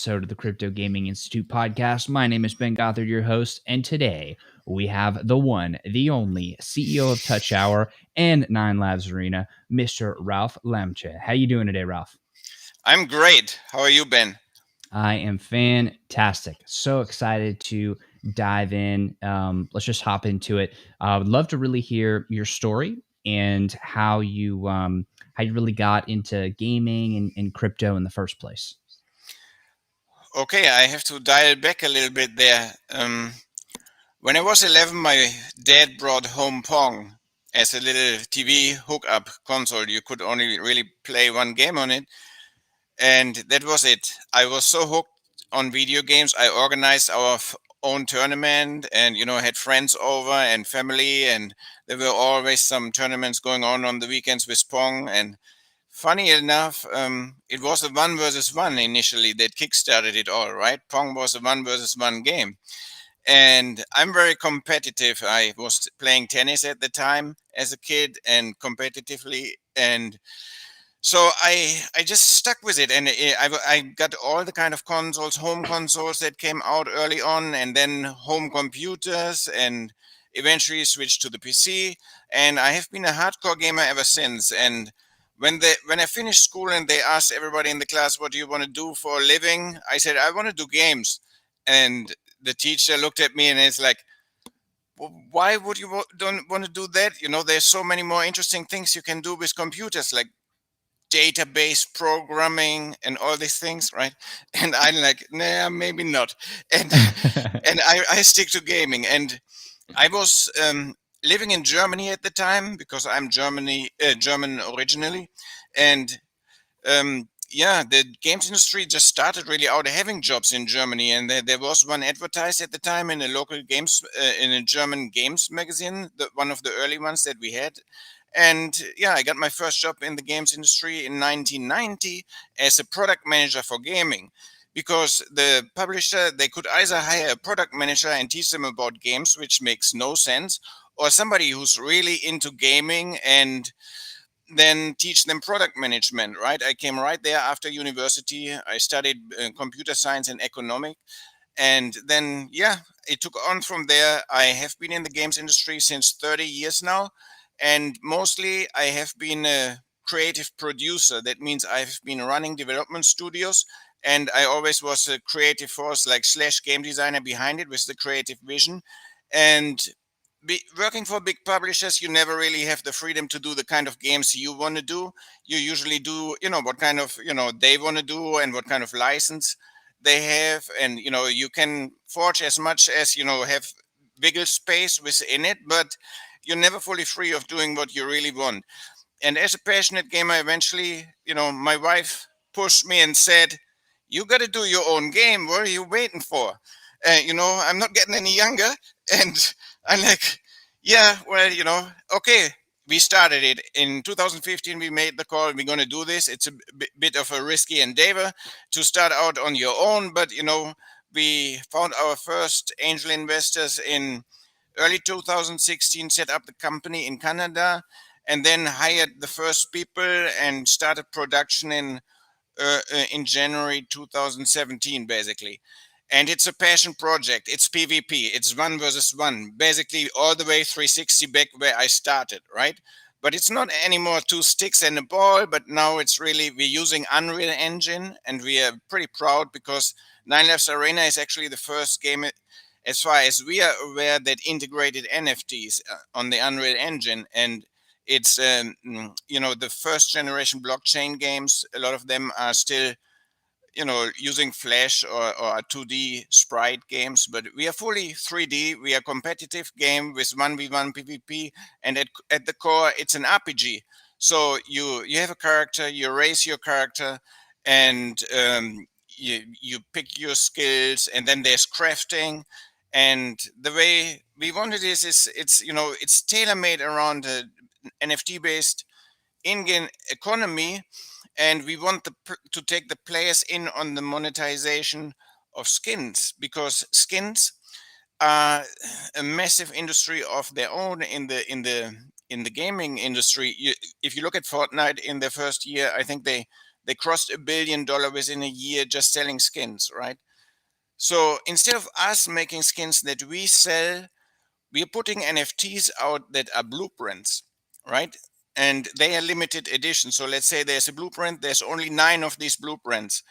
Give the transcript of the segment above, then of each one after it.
episode of the Crypto Gaming Institute podcast. My name is Ben Gothard, your host, and today we have the one, the only CEO of Touchhour and Nine Labs Arena, Mr. Ralph Laemmche. How you doing today, Ralph? I'm great. How are you, Ben? I am fantastic. So excited to dive in. Let's just hop into it. I would love to really hear your story and how you really got into gaming and crypto in the first place. Okay, I have to dial back a little bit there. When I was 11, my dad brought home Pong as a little TV hookup console. You could only really play one game on it, and that was it. I was so hooked on video games. I organized our own tournament, and had friends over and family, and there were always some tournaments going on the weekends with Pong. And funny enough, it was a one versus one initially that kickstarted it all, right? Pong was a one versus one game. And I'm very competitive. I was playing tennis at the time as a kid and competitively. And so I just stuck with it. And I got all the kind of consoles, home consoles that came out early on, and then home computers, and eventually switched to the PC. And I have been a hardcore gamer ever since. And when I finished school and they asked everybody in the class, what do you want to do for a living? I said, I want to do games. And the teacher looked at me and it's like, why would you don't want to do that? There's so many more interesting things you can do with computers, like database programming and all these things, right? And I'm like, nah, maybe not. And and I stick to gaming. And I was living in Germany at the time because I'm German originally, and yeah, the games industry just started really out having jobs in Germany, and there was one advertised at the time in a local games in a German games magazine, one of the early ones that we had. And yeah, I got my first job in the games industry in 1990 as a product manager for gaming, because the publisher, they could either hire a product manager and teach them about games, which makes no sense, or somebody who's really into gaming and then teach them product management, right? I came right there after university. I studied computer science and economic. And then, yeah, it took on from there. I have been in the games industry since 30 years now. And mostly I have been a creative producer. That means I've been running development studios. And I always was a creative force, like slash game designer behind it with the creative vision. And working for big publishers, you never really have the freedom to do the kind of games you want to do. You usually do, what kind of, they want to do and what kind of license they have. And, you can forge as much as, have wiggle space within it, but you're never fully free of doing what you really want. And as a passionate gamer, eventually, my wife pushed me and said, you got to do your own game. What are you waiting for? I'm not getting any younger. And I'm like, yeah, well, okay. We started it in 2015. We made the call. We're going to do this. It's a bit of a risky endeavor to start out on your own. But, we found our first angel investors in early 2016, set up the company in Canada, and then hired the first people and started production in January 2017, basically. And it's a passion project. It's PvP. It's one versus one, basically all the way 360 back where I started, right? But it's not anymore two sticks and a ball, but now it's really, we're using Unreal Engine, and we are pretty proud because Nine Labs Arena is actually the first game, as far as we are aware, that integrated NFTs on the Unreal Engine. And it's, the first generation blockchain games. A lot of them are still using Flash or 2D sprite games, but we are fully 3D. We are a competitive game with 1v1 PvP, and at the core, it's an RPG. So you have a character, you raise your character, and you pick your skills, and then there's crafting. And the way we wanted this is it's tailor made around an NFT based in-game economy, and we want to take the players in on the monetization of skins, because skins are a massive industry of their own in the gaming industry. If you look at Fortnite in their first year, I think they They crossed $1 billion within a year just selling skins, right? So instead of us making skins that we sell, we are putting NFTs out that are blueprints, right? And they are limited edition. So let's say there's a blueprint, there's only 9 of these blueprints.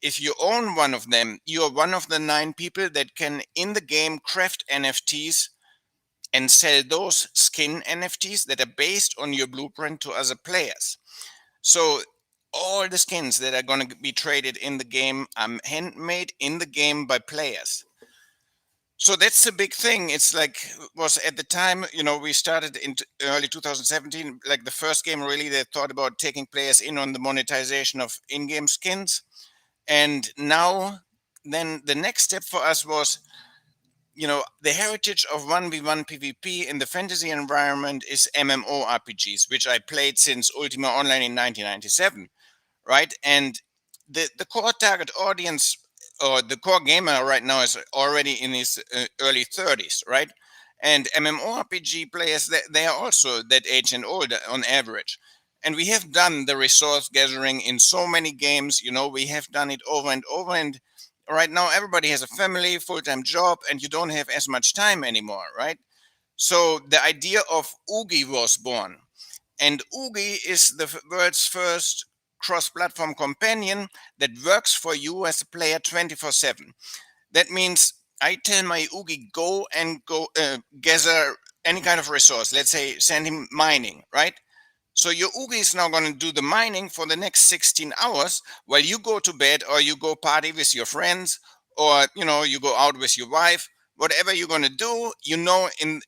If you own one of them, you're one of the 9 people that can, in the game, craft NFTs and sell those skin NFTs that are based on your blueprint to other players. So all the skins that are going to be traded in the game are handmade in the game by players. So that's a big thing. It's like, was at the time, we started in early 2017, like the first game really that thought about taking players in on the monetization of in-game skins. And now, then the next step for us was, the heritage of 1v1 PvP in the fantasy environment is MMORPGs, which I played since Ultima Online in 1997, right? And the core target audience, or the core gamer right now, is already in his early 30s, right? And MMORPG players, they are also that age and older on average. And we have done the resource gathering in so many games, we have done it over and over. And right now, everybody has a family, full-time job, and you don't have as much time anymore, right? So the idea of Oogie was born. And Oogie is the world's first cross-platform companion that works for you as a player 24/7. That means I tell my Oogie, go gather any kind of resource. Let's say send him mining, right? So your Oogie is now going to do the mining for the next 16 hours while you go to bed, or you go party with your friends, or you go out with your wife. Whatever you're going to do, in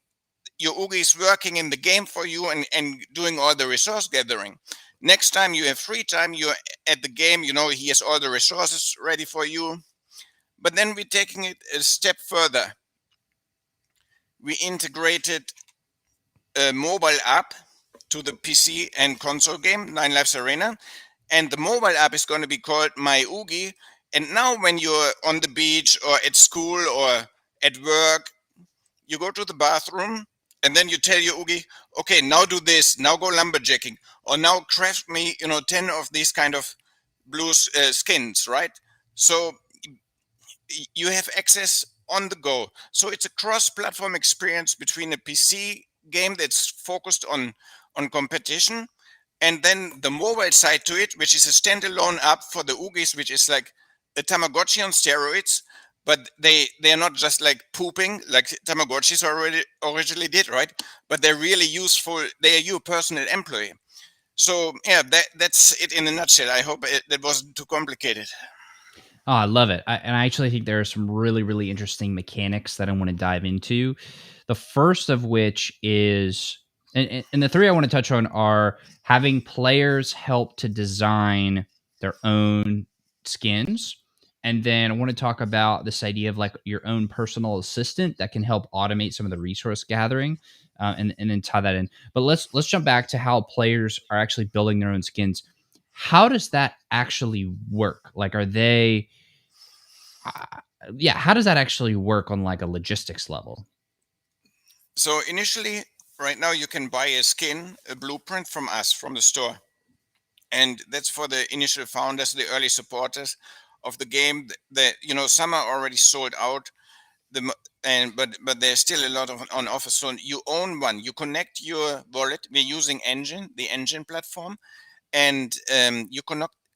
your Oogie is working in the game for you and doing all the resource gathering. Next time you have free time, you're at the game, he has all the resources ready for you. But then we're taking it a step further. We integrated a mobile app to the PC and console game, Nine Lives Arena. And the mobile app is going to be called My Oogie. And now when you're on the beach or at school or at work, you go to the bathroom and then you tell your Oogie, okay, now do this, now go lumberjacking, or now craft me, 10 of these kind of blue skins, right? So you have access on the go. So it's a cross-platform experience between a PC game that's focused on competition, and then the mobile side to it, which is a standalone app for the Oogies, which is like a Tamagotchi on steroids. But they're not just like pooping like Tamagotchis originally did, right? But they're really useful. They are your personal employee. So yeah, that's it in a nutshell. I hope that wasn't too complicated. Oh, I love it. And I actually think there are some really, really interesting mechanics that I want to dive into. The first of which is, and the three I want to touch on are having players help to design their own skins. And then I want to talk about this idea of like your own personal assistant that can help automate some of the resource gathering, and then tie that in. But let's jump back to how players are actually building their own skins. How does that actually work? Like, are they yeah, how does that actually work on like a logistics level? So initially, right now, you can buy a blueprint from us, from the store. And that's for the initial founders, the early supporters of the game. That some are already sold out. But there's still a lot of on offer. So you own one. You connect your wallet. We're using the Engine platform, and you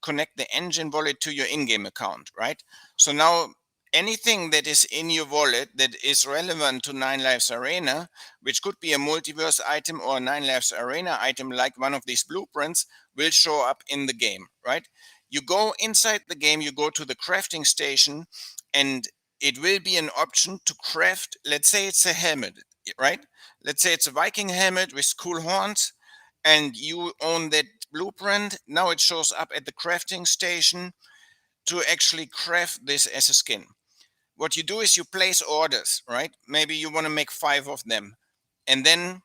connect the Engine wallet to your in-game account, right? So now anything that is in your wallet that is relevant to Nine Lives Arena, which could be a multiverse item or a Nine Lives Arena item, like one of these blueprints, will show up in the game, right? You go inside the game, you go to the crafting station, and it will be an option to craft. Let's say it's a helmet, right? Let's say it's a Viking helmet with cool horns, and you own that blueprint. Now it shows up at the crafting station to actually craft this as a skin. What you do is you place orders, right? Maybe you want to make 5 of them, and then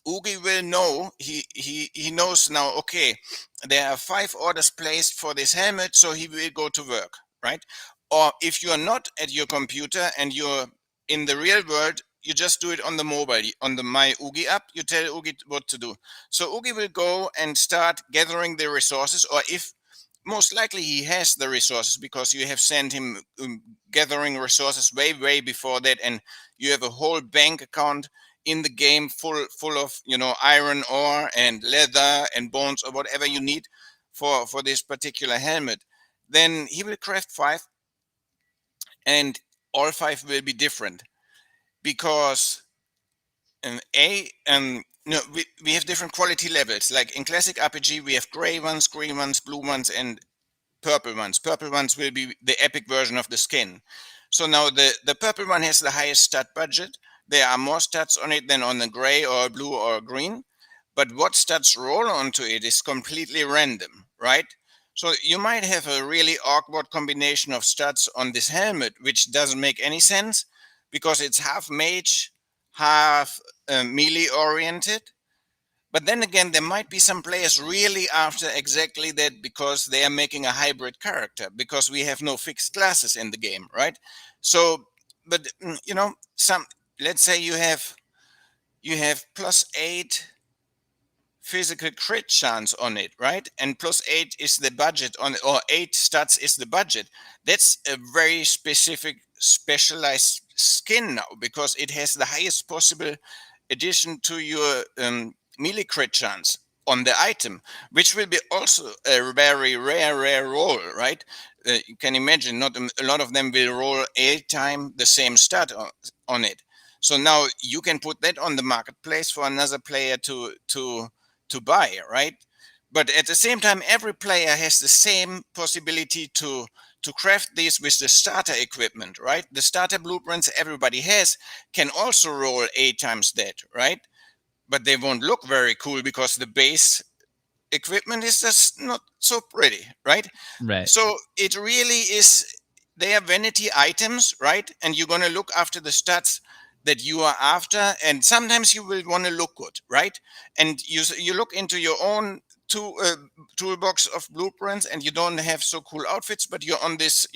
Oogie will know. He knows now. Okay, there are 5 orders placed for this helmet, so he will go to work, right? Or if you are not at your computer and you're in the real world, you just do it on the mobile, on the My Oogie app. You tell Oogie what to do. So Oogie will go and start gathering the resources, or if most likely he has the resources because you have sent him gathering resources way before that, and you have a whole bank account in the game full of iron ore and leather and bones or whatever you need for this particular helmet. Then he will craft five, and all five will be different because no, we have different quality levels. Like in classic RPG, we have gray ones, green ones, blue ones, and purple ones. Purple ones will be the epic version of the skin. So now the purple one has the highest stat budget. There are more stats on it than on the gray or blue or green. But what stats roll onto it is completely random, right? So you might have a really awkward combination of stats on this helmet, which doesn't make any sense because it's half mage, half melee oriented. But then again, there might be some players really after exactly that because they are making a hybrid character because we have no fixed classes in the game, right? So, but some let's say you have +8 physical crit chance on it, right? And +8 is the budget on it, or 8 stats is the budget. That's a very specific, specialized skin now because it has the highest possible addition to your melee crit chance on the item, which will be also a very rare roll, right? You can imagine not a lot of them will roll 8 times the same stat on it. So now you can put that on the marketplace for another player to buy, right? But at the same time, every player has the same possibility to craft these with the starter equipment, right? The starter blueprints everybody has can also roll 8 times that, right? But they won't look very cool because the base equipment is just not so pretty, right? Right. So it really is, they are vanity items, right? And you're going to look after the stats that you are after, and sometimes you will want to look good, right? And you look into your own toolbox of blueprints, and you don't have so cool outfits, but you're on this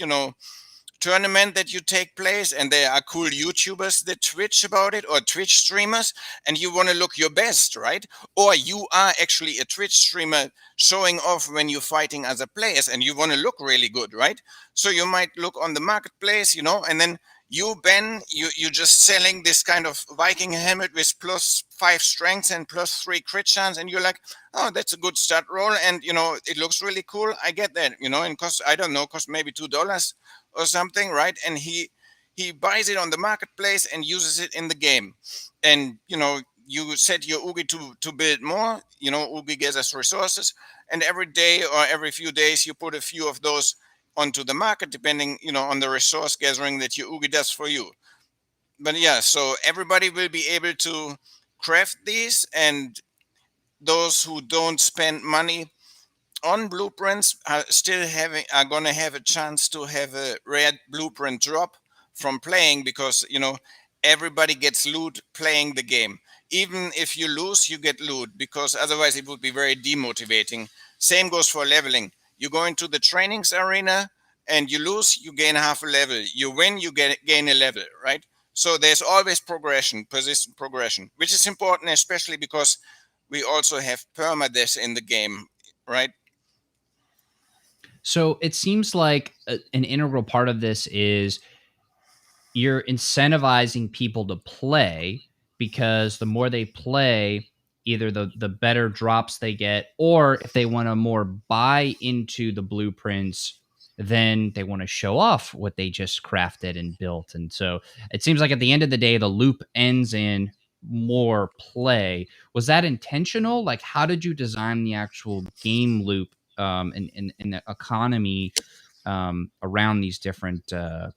tournament that you take place, and there are cool YouTubers that Twitch about it, or Twitch streamers, and you want to look your best, right? Or you are actually a Twitch streamer showing off when you're fighting other players, and you want to look really good, right? So you might look on the marketplace, and then you, Ben, you just selling this kind of Viking helmet with +5 strength and +3 crit chance, and you're like, oh, that's a good start roll, and it looks really cool. I get that, and cost, I don't know, cost maybe $2 or something, right? And he buys it on the marketplace and uses it in the game. And you set your Oogie to build more. Oogie gives us resources, and every day or every few days you put a few of those onto the market, depending on the resource gathering that your Oogie does for you. But yeah, so everybody will be able to craft these, and those who don't spend money on blueprints are going to have a chance to have a rare blueprint drop from playing, because everybody gets loot playing the game. Even if you lose, you get loot, because otherwise it would be very demotivating. Same goes for leveling. You go into the trainings arena and you lose, you gain half a level. You win, you gain a level, right? So there's always progression, persistent progression, which is important, especially because we also have permadeath in the game, right? So it seems like an integral part of this is you're incentivizing people to play, because the more they play, either the better drops they get, or if they want to more buy into the blueprints, then they want to show off what they just crafted and built. And so it seems like at the end of the day, the loop ends in more play. Was that intentional? Like, how did you design the actual game loop, and the economy around these different Yeah,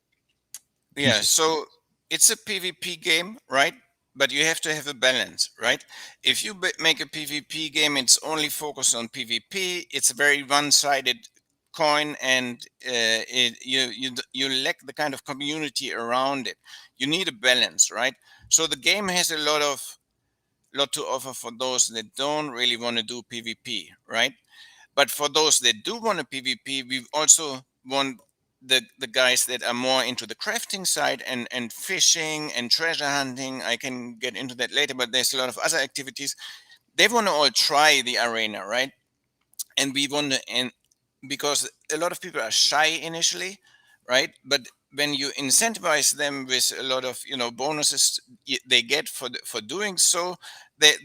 pieces? so it's a PvP game, right? But you have to have a balance, right? If you make a PvP game, it's only focused on PvP. It's a very one-sided coin, and you lack the kind of community around it. You need a balance, right? So the game has a lot to offer for those that don't really want to do PvP, right? But for those that do want a PvP, we also want the guys that are more into the crafting side and fishing and treasure hunting. I can get into that later, but there's a lot of other activities. They want to all try the arena, right? And we want to because a lot of people are shy initially, right? But when you incentivize them with a lot of bonuses they get for doing so,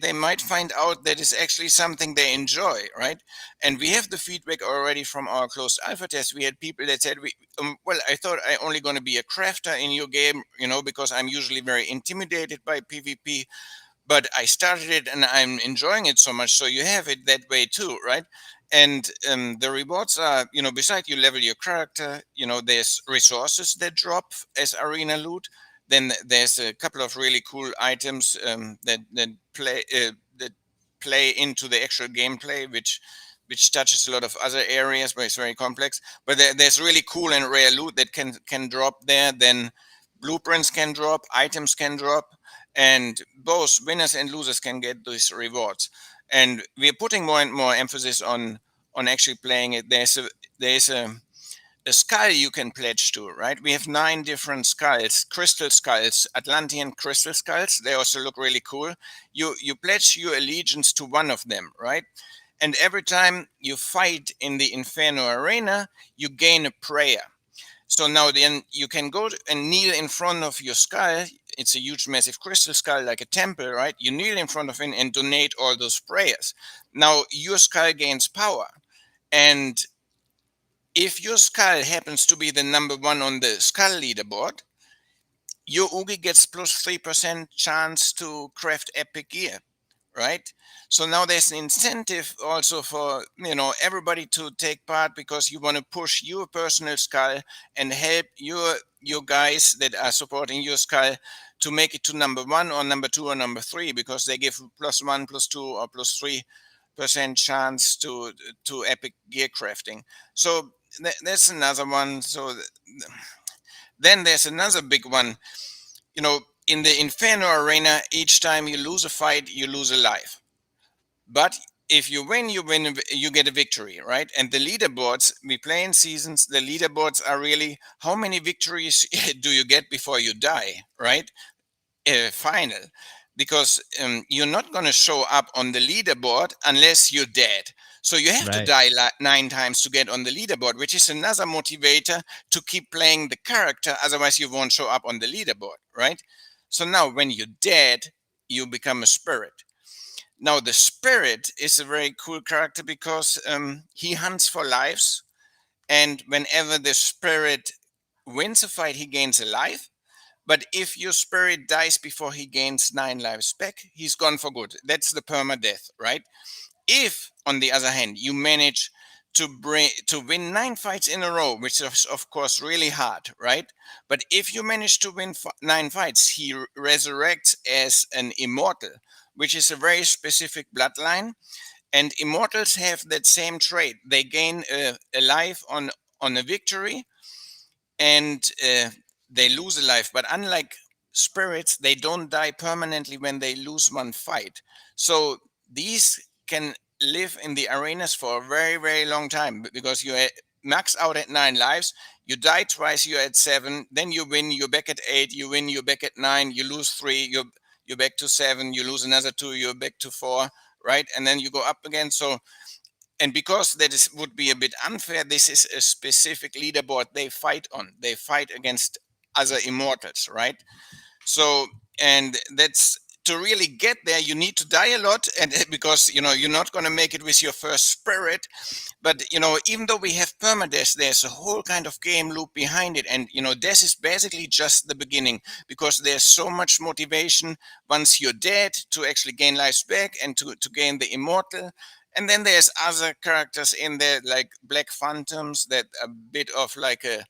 they might find out that it's actually something they enjoy, right? And we have the feedback already from our closed alpha test. We had people that said, well, I thought I only going to be a crafter in your game, because I'm usually very intimidated by PvP, but I started it and I'm enjoying it so much. So you have it that way too, right? And the rewards are, besides you level your character, there's resources that drop as arena loot. Then there's a couple of really cool items that play into the actual gameplay, which touches a lot of other areas, but it's very complex. But there's really cool and rare loot that can drop there. Then blueprints can drop, items can drop, and both winners and losers can get these rewards. And we're putting more and more emphasis on actually playing it. There's a skull you can pledge to, right? We have 9 different skulls, crystal skulls, Atlantean crystal skulls. They also look really cool. You pledge your allegiance to one of them, right? And every time you fight in the Inferno arena, you gain a prayer. So now then you can go and kneel in front of your skull. It's a huge, massive crystal skull, like a temple, right? You kneel in front of it and donate all those prayers. Now your skull gains power. And if your skull happens to be the number 1 on the skull leaderboard, your Oogie gets plus 3% chance to craft epic gear, right? So now there's an incentive also for everybody to take part, because you want to push your personal skull and help your guys that are supporting your skull to make it to number 1 or number 2 or number 3, because they give plus 1, plus 2, or plus 3% chance to epic gear crafting. So that's another one. So then there's another big one. In the Inferno arena, each time you lose a fight, you lose a life. But if you win, you get a victory, right? And the leaderboards, we play in seasons, the leaderboards are really how many victories do you get before you die, right? Final. Because you're not going to show up on the leaderboard unless you're dead. So you have to Right. die 9 times to get on the leaderboard, which is another motivator to keep playing the character. Otherwise, you won't show up on the leaderboard, right? So now when you're dead, you become a spirit. Now, the spirit is a very cool character because he hunts for lives. And whenever the spirit wins a fight, he gains a life. But if your spirit dies before he gains 9 lives back, he's gone for good. That's the permadeath, right? If, on the other hand, you manage to win 9 fights in a row, which is of course really hard, right? But if you manage to win 9 fights, he resurrects as an immortal, which is a very specific bloodline. And immortals have that same trait. They gain a life on a victory, and they lose a life. But unlike spirits, they don't die permanently when they lose one fight. So these can live in the arenas for a very, very long time, because you max out at 9 lives. You die twice, you're at 7. Then you win, you're back at 8. You win, you're back at 9. You lose 3, you're back to 7. You lose another 2, you're back to 4, right? And then you go up again. So, and because would be a bit unfair, this is a specific leaderboard they fight on. They fight against other immortals, right? So, and that's to really get there, you need to die a lot, and because you're not going to make it with your first spirit. But even though we have permadeath, there's a whole kind of game loop behind it, and death is basically just the beginning, because there's so much motivation once you're dead to actually gain lives back and to gain the immortal. And then there's other characters in there, like Black Phantoms, that a bit of like a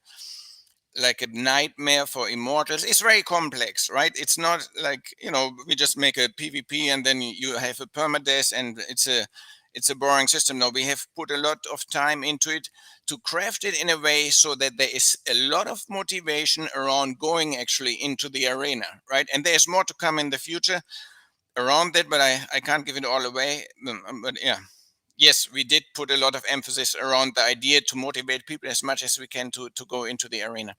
nightmare for immortals. It's very complex, right? It's not like we just make a PvP and then you have a permadeath and it's a boring system. No, we have put a lot of time into it to craft it in a way so that there is a lot of motivation around going actually into the arena, right? And there's more to come in the future around that, but I can't give it all away. But yeah. Yes, we did put a lot of emphasis around the idea to motivate people as much as we can to go into the arena.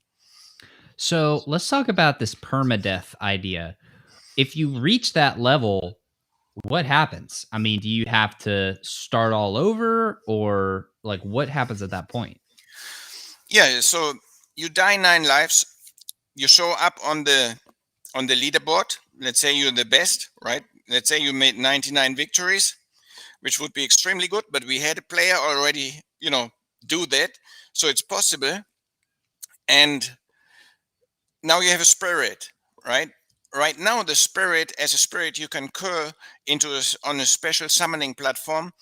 So let's talk about this permadeath idea. If you reach that level, what happens? I mean, do you have to start all over, or like what happens at that point? Yeah, so you die 9 lives. You show up on the leaderboard. Let's say you're the best, right? Let's say you made 99 victories, which would be extremely good. But we had a player already, do that, so it's possible. And now you have a spirit, right? Right now, the spirit, as a spirit, you can cur on a special summoning platform,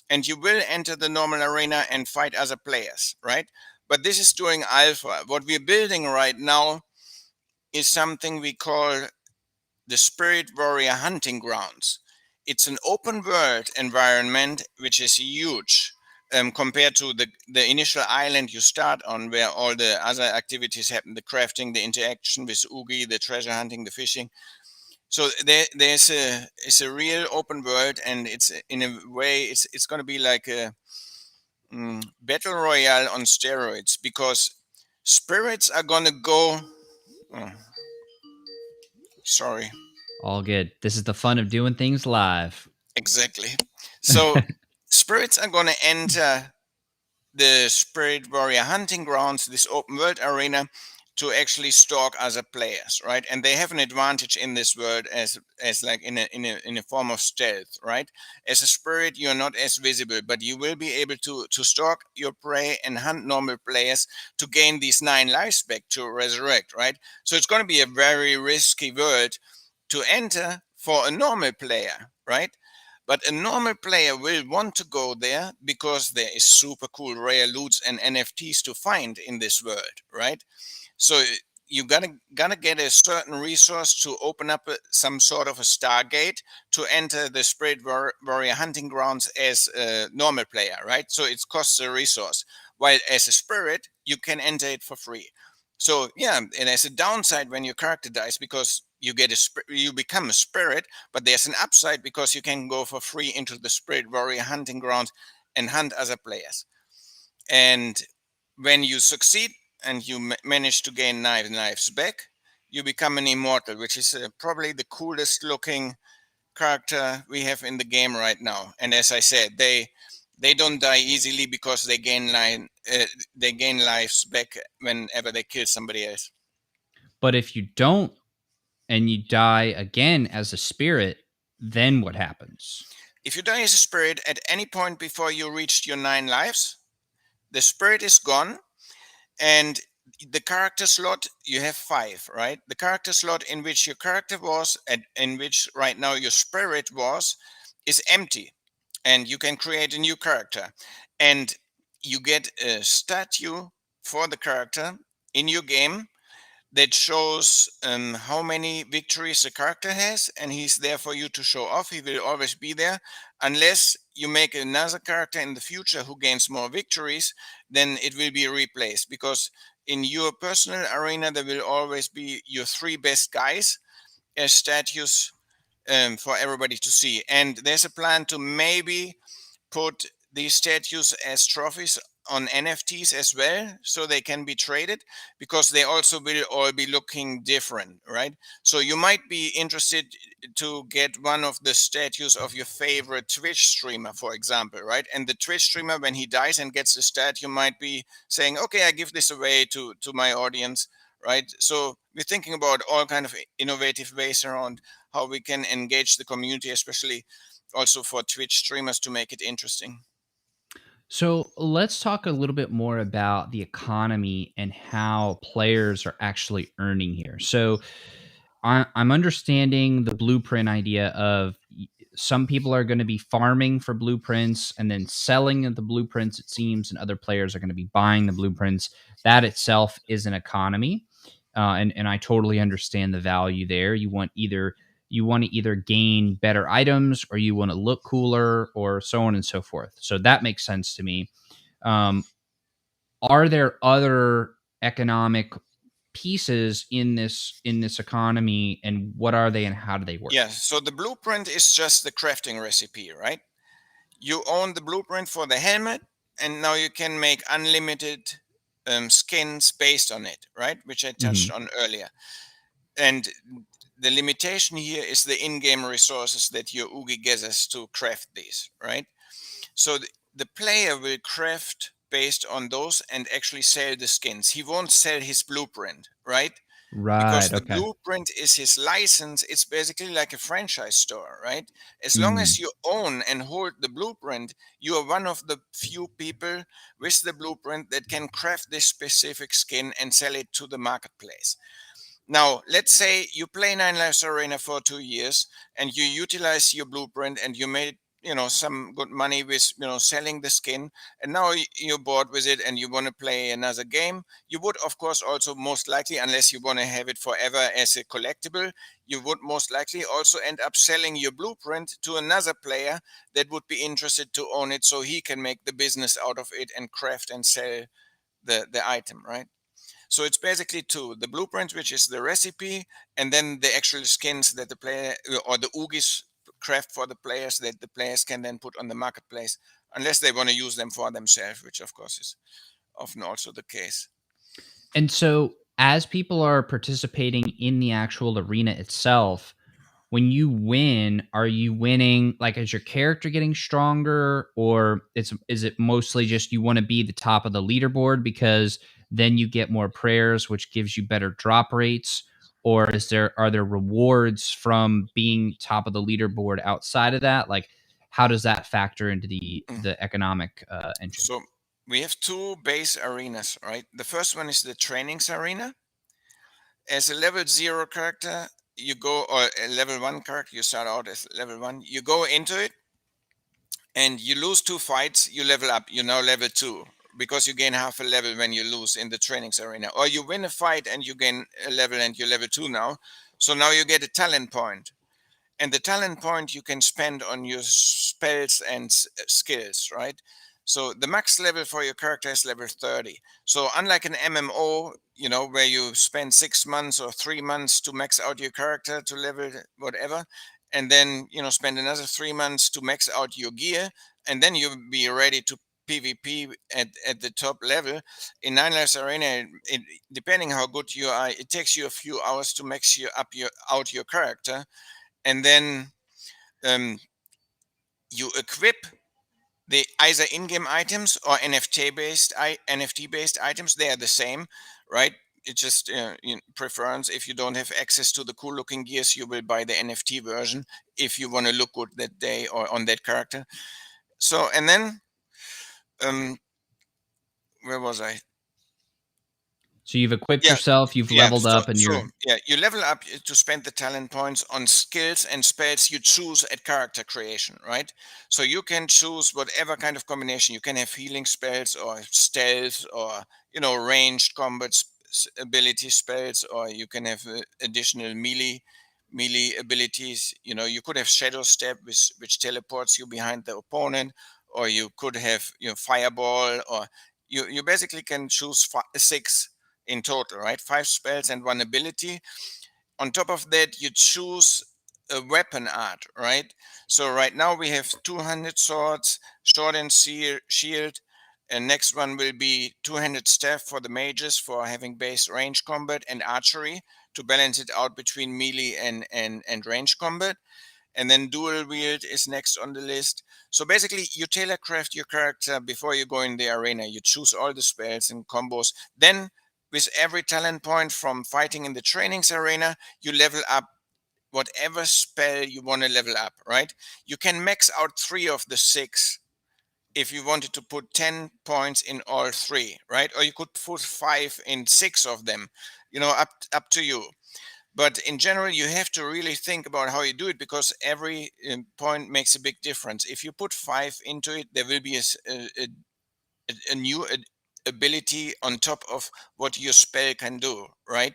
and you will enter the normal arena and fight other players, right? But this is during alpha. What we're building right now is something we call the Spirit Warrior Hunting Grounds. It's an open world environment which is huge compared to the initial island you start on, where all the other activities happen: the crafting, the interaction with Oogie, the treasure hunting, the fishing. So it's a real open world, and it's in a way it's going to be like a battle royale on steroids, because spirits are going to go. Oh, sorry. All good. This is the fun of doing things live. Exactly. So spirits are going to enter the Spirit Warrior Hunting Grounds, this open world arena, to actually stalk other players, right? And they have an advantage in this world as like in a form of stealth, right? As a spirit, you're not as visible, but you will be able to stalk your prey and hunt normal players to gain these 9 lives back to resurrect, right? So it's going to be a very risky world to enter for a normal player, right? But a normal player will want to go there because there is super cool rare loots and NFTs to find in this world, right? So you gotta get a certain resource to open up some sort of a Stargate to enter the Spirit Warrior Hunting Grounds as a normal player, right? So it costs a resource. While as a spirit, you can enter it for free. So yeah, and there's a downside when your character dies, because you become a spirit, but there's an upside because you can go for free into the Spirit Warrior Hunting Grounds and hunt other players. And when you succeed and you manage to gain 9 lives back, you become an immortal, which is probably the coolest looking character we have in the game right now. And as I said, they don't die easily because they gain lives back whenever they kill somebody else. But if you don't and you die again as a spirit, then what happens? If you die as a spirit at any point before you reached your 9 lives, the spirit is gone, and the character slot, you have 5, right? The character slot in which your character was and in which right now your spirit was is empty, and you can create a new character, and you get a statue for the character in your game that shows how many victories the character has, and he's there for you to show off. He will always be there unless you make another character in the future who gains more victories. Then it will be replaced, because in your personal arena there will always be your 3 best guys as statues for everybody to see. And there's a plan to maybe put these statues as trophies on NFTs as well, so they can be traded, because they also will all be looking different, right? So you might be interested to get one of the statues of your favorite Twitch streamer, for example, right? And the Twitch streamer, when he dies and gets the statue, might be saying, okay, I give this away to my audience, right? So we're thinking about all kind of innovative ways around how we can engage the community, especially also for Twitch streamers, to make it interesting. So let's talk a little bit more about the economy and how players are actually earning here. So I'm understanding the blueprint idea of some people are going to be farming for blueprints and then selling the blueprints, it seems, and other players are going to be buying the blueprints. That itself is an economy. And I totally understand the value there. You want to either gain better items or you want to look cooler or so on and so forth. So that makes sense to me. Um, are there other economic pieces in this economy, and what are they and how do they work? Yeah, so the blueprint is just the crafting recipe, right? You own the blueprint for the helmet, and now you can make unlimited skins based on it, right? Which I touched Mhm. on earlier. And the limitation here is the in-game resources that your Oogie gathers to craft these, right? So the player will craft based on those and actually sell the skins. He won't sell his blueprint, right? Because Right. the Okay. blueprint is his license. It's basically like a franchise store, right? As long Mm. as you own and hold the blueprint, you are one of the few people with the blueprint that can craft this specific skin and sell it to the marketplace. Now, let's say you play Nine Lives Arena for 2 years and you utilize your blueprint and you made, some good money with, selling the skin. And now you're bored with it and you want to play another game. You would, of course, also most likely, unless you want to have it forever as a collectible, you would most likely also end up selling your blueprint to another player that would be interested to own it so he can make the business out of it and craft and sell the item, right? So it's basically two: the blueprint, which is the recipe, and then the actual skins that the player or the Oogies craft for the players that the players can then put on the marketplace, unless they want to use them for themselves, which of course is often also the case. And so, as people are participating in the actual arena itself, when you win, are you winning like is your character getting stronger, or is it mostly just you want to be the top of the leaderboard because then you get more prayers, which gives you better drop rates? Or are there rewards from being top of the leaderboard outside of that? Like, how does that factor into the Mm. the economic engine? So we have two base arenas, right? The first one is the trainings arena. As a level 0 character, you go, or a level 1 character, you start out as level 1, you go into it and you lose 2 fights, you level up. You're now level 2 because you gain half a level when you lose in the trainings arena. Or you win a fight and you gain a level and you're level 2 now. So now you get a talent point. And the talent point you can spend on your spells and skills, right? So the max level for your character is level 30. So unlike an MMO, where you spend 6 months or 3 months to max out your character to level whatever, and then spend another 3 months to max out your gear, and then you'll be ready to PvP at the top level. In Nine Lives Arena, depending how good you are, it takes you a few hours to max out your character, and then um, you equip the either in-game items or NFT based items. They are the same, right? It's just preference. If you don't have access to the cool looking gears, you will buy the NFT version if you want to look good that day or on that character. So, and then um, where was I? So you've equipped Yeah, yourself, you've yeah. leveled So, up, and so you're yeah, you level up to spend the talent points on skills and spells you choose at character creation, right? So you can choose whatever kind of combination. You can have healing spells or stealth or ranged combat ability spells, or you can have additional melee abilities. You could have shadow step, which teleports you behind the opponent, or you could have fireball, or you basically can choose six in total, right? 5 spells and 1 ability. On top of that, you choose a weapon art, right? So right now we have 200 swords, sword and shield. And next one will be 200 staff for the mages for having base range combat and archery to balance it out between melee and range combat. And then dual wield is next on the list. So basically, you tailor craft your character before you go in the arena. You choose all the spells and combos. Then, with every talent point from fighting in the trainings arena, you level up whatever spell you want to level up, right? You can max out 3 of the 6 if you wanted to put 10 points in all 3, right? Or you could put 5 in 6 of them, up to you. But in general, you have to really think about how you do it, because every point makes a big difference. If you put 5 into it, there will be a new ability on top of what your spell can do, right?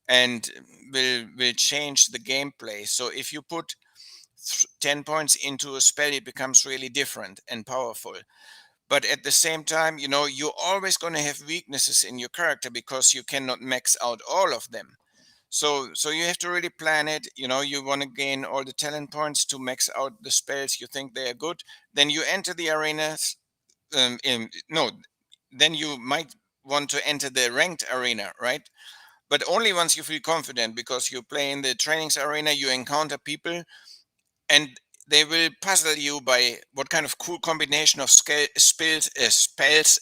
And will change the gameplay. So if you put 10 points into a spell, it becomes really different and powerful. But at the same time, you're always going to have weaknesses in your character because you cannot max out all of them. So you have to really plan it. You want to gain all the talent points to max out the spells you think they are good. Then you enter the arenas. No, then you might want to enter the ranked arena, right? But only once you feel confident, because you play in the trainings arena, you encounter people, and they will puzzle you by what kind of cool combination of spells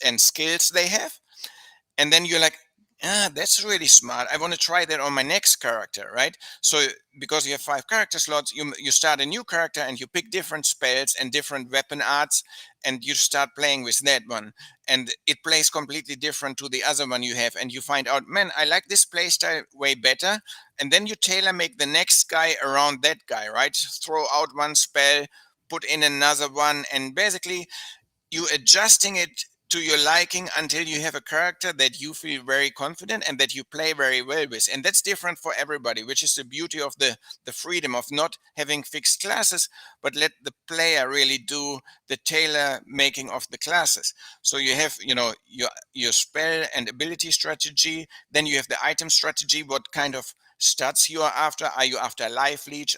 and skills they have, and then you're like, that's really smart. I want to try that on my next character, right? So because you have 5 character slots, you start a new character and you pick different spells and different weapon arts, and you start playing with that one, and it plays completely different to the other one you have, and you find out, man, I like this playstyle way better, and then you tailor make the next guy around that guy, right? Throw out one spell, put in another one, and basically you adjusting it to your liking until you have a character that you feel very confident and that you play very well with, and that's different for everybody, which is the beauty of the freedom of not having fixed classes, but let the player really do the tailor making of the classes. So you have, your spell and ability strategy, then you have the item strategy, what kind of stats you are after. Are you after life leech,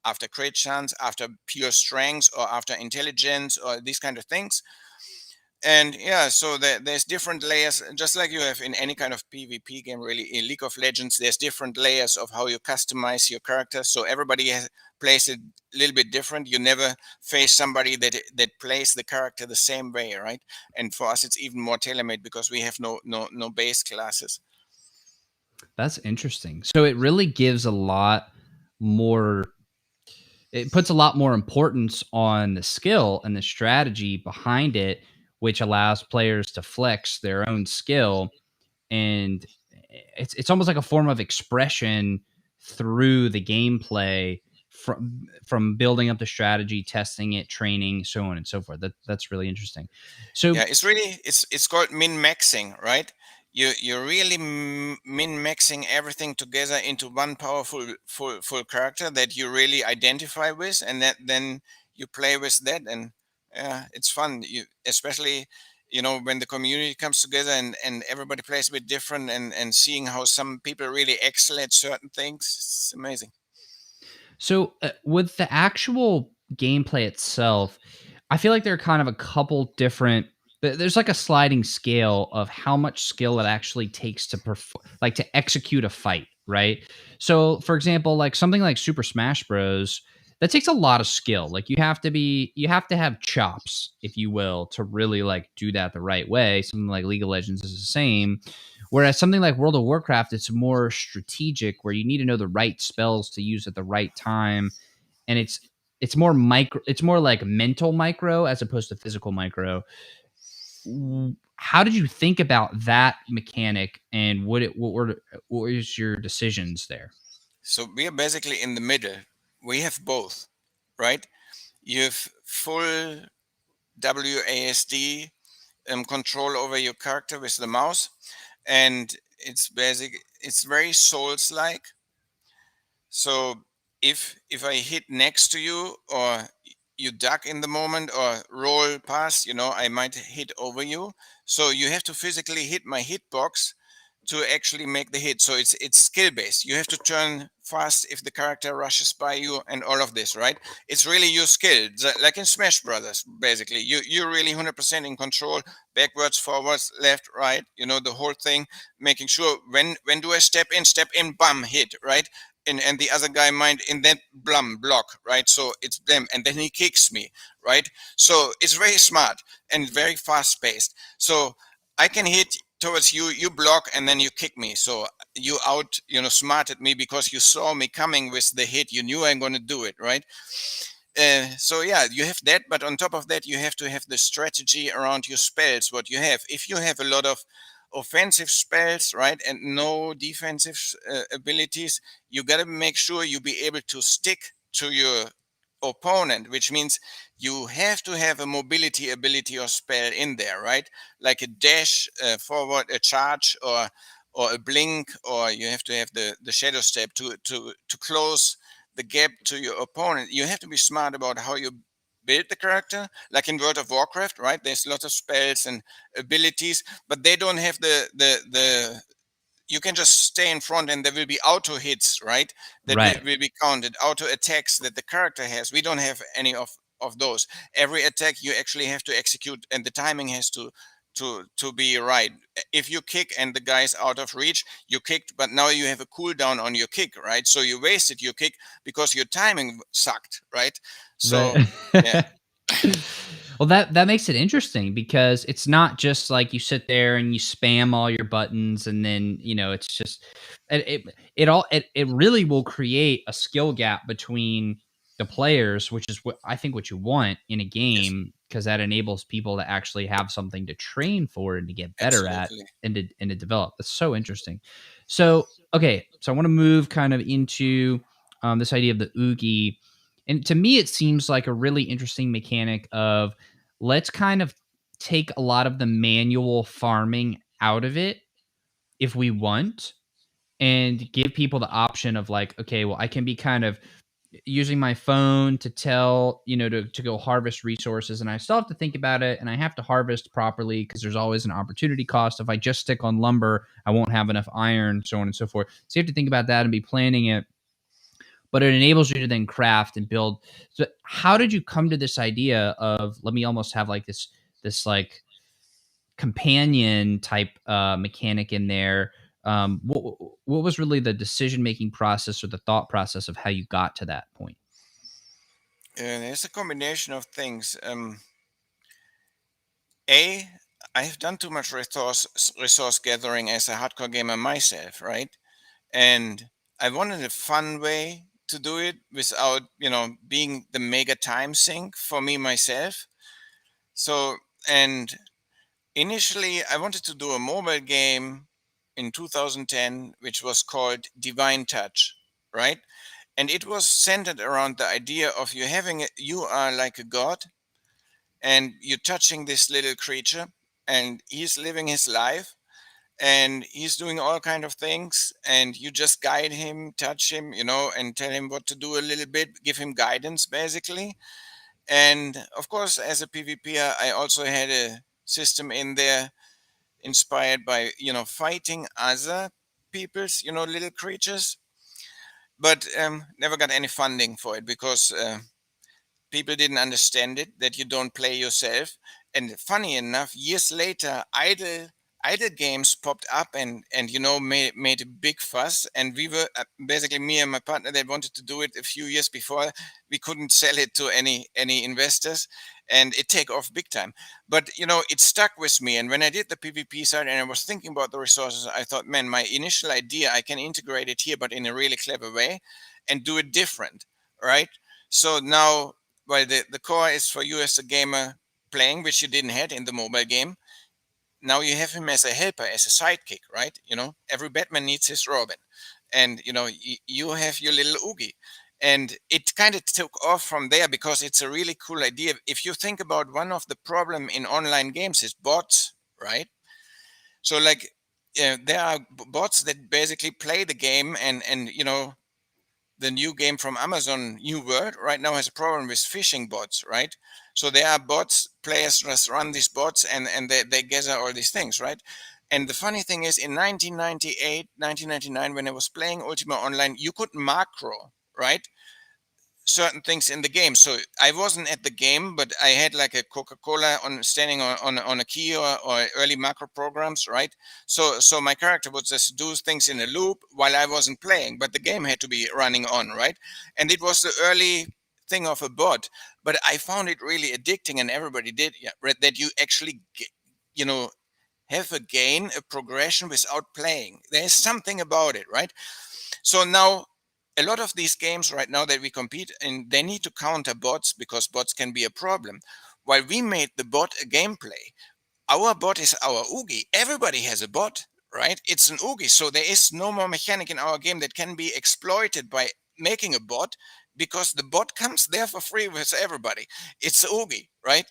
after crit chance, after pure strength, or after intelligence, or these kind of things? And yeah, so there's different layers, just like you have in any kind of PvP game. Really, in League of Legends, there's different layers of how you customize your character, so everybody plays it a little bit different. You never face somebody that plays the character the same way, right? And for us, it's even more tailor-made because we have no base classes. That's interesting. So it really gives a lot more, it puts a lot more importance on the skill and the strategy behind it, which allows players to flex their own skill. And it's almost like a form of expression through the gameplay, from building up the strategy, testing it, training, so on and so forth. That's really interesting. So Yeah, it's called min-maxing, right? You're really min-maxing everything together into one powerful full character that you really identify with, and that then you play with that, and yeah, it's fun. You especially, when the community comes together and everybody plays a bit different, and seeing how some people really excel at certain things, it's amazing. with the actual gameplay itself, I feel like there are kind of a couple different. There's like a sliding scale of how much skill it actually takes to like to execute a fight, right? So, for example, like something like Super Smash Bros. That takes a lot of skill. Like you have to have chops, if you will, to really like do that the right way. Something like League of Legends is the same. Whereas something like World of Warcraft, it's more strategic, where you need to know the right spells to use at the right time, and it's more micro. It's more like mental micro as opposed to physical micro. How did you think about that mechanic, and what was your decisions there? So we are basically in the middle. We have both, right? You have full WASD control over your character with the mouse, and it's very Souls like. So if I hit next to you, or you duck in the moment or roll past, I might hit over you. So you have to physically hit my hitbox to actually make the hit. So it's skill based. You have to turn fast if the character rushes by you, and all of this, right? It's really your skill, like in Smash Brothers. Basically, you're really 100% in control, backwards, forwards, left, right. The whole thing, making sure when do I step in, bam, hit, right? And the other guy might in that blum block, right? So it's them, and then he kicks me, right? So it's very smart and very fast paced. So I can hit towards you, you block, and then you kick me. So you smarted me because you saw me coming with the hit. You knew I'm going to do it, right? So yeah, you have that, but on top of that, you have to have the strategy around your spells. What you have, if you have a lot of offensive spells, right, and no defensive abilities, you got to make sure you be able to stick to your opponent, which means you have to have a mobility ability or spell in there, right? Like a dash, forward, a charge, or a blink, or you have to have the shadow step to close the gap to your opponent. You have to be smart about how you build the character, like in World of Warcraft, right? There's lots of spells and abilities, but they don't have the you can just stay in front and there will be auto hits, right? That Right. will be counted, auto attacks that the character has. We don't have any of those. Every attack you actually have to execute, and the timing has to be right. If you kick and the guy's out of reach, you kicked, but now you have a cooldown on your kick, right? So you wasted your kick because your timing sucked, right? Right. So yeah, Well, that makes it interesting because it's not just like you sit there and you spam all your buttons and then it's just it really will create a skill gap between the players, which is what I think what you want in a yes, game because that enables people to actually have something to train for and to get better at absolutely. and to develop. That's so interesting. So okay, so I want to move kind of into this idea of the Oogie, and to me, it seems like a really interesting mechanic of let's kind of take a lot of the manual farming out of it if we want and give people the option of like, okay, well, I can be kind of using my phone to tell, to go harvest resources. And I still have to think about it and I have to harvest properly because there's always an opportunity cost. If I just stick on lumber, I won't have enough iron, so on and so forth. So you have to think about that and be planning it, but it enables you to then craft and build. So how did you come to this idea of let me almost have like this like companion type mechanic in there? What was really the decision making process or the thought process of how you got to that point? It's a combination of things. A, I have done too much resource gathering as a hardcore gamer myself, right? And I wanted a fun way to do it without, being the mega time sink for me myself. So, and initially, I wanted to do a mobile game in 2010, which was called Divine Touch, right? And it was centered around the idea of you are like a god, and you're touching this little creature, and he's living his life, and he's doing all kind of things, and you just guide him, touch him, and tell him what to do a little bit, give him guidance, basically. And of course, as a PvPer, I also had a system in there inspired by fighting other people's little creatures, but never got any funding for it because people didn't understand it, that you don't play yourself. And funny enough, years later, idle games popped up and made a big fuss, and we were basically, me and my partner, that wanted to do it a few years before. We couldn't sell it to any investors, and it take off big time. But it stuck with me, and when I did the PvP side and I was thinking about the resources, I thought, man, my initial idea, I can integrate it here, but in a really clever way, and do it different, right? So now, well, the core is for you as a gamer playing, which you didn't have in the mobile game. Now you have him as a helper, as a sidekick, right? Every Batman needs his Robin, and you have your little Oogie, and it kind of took off from there because it's a really cool idea. If you think about, one of the problem in online games is bots, right? So like, there are bots that basically play the game, and the new game from Amazon, New World, right now has a problem with phishing bots, right? So there are bots, players just run these bots, and they gather all these things, right? And the funny thing is, in 1998, 1999, when I was playing Ultima Online, you could macro, right, certain things in the game. So I wasn't at the game, but I had like a Coca-Cola on standing on a key, or early macro programs, right? So my character would just do things in a loop while I wasn't playing, but the game had to be running on, right? And it was the early thing of a bot, but I found it really addicting, and everybody did, yeah, right, that you actually you know have a gain, a progression without playing. There is something about it, right? So now, a lot of these games right now that we compete in, they need to counter bots because bots can be a problem. While we made the bot a gameplay, our bot is our Oogie. Everybody has a bot, right? It's an Oogie. So there is no more mechanic in our game that can be exploited by making a bot, because the bot comes there for free with everybody. It's Oogie, right?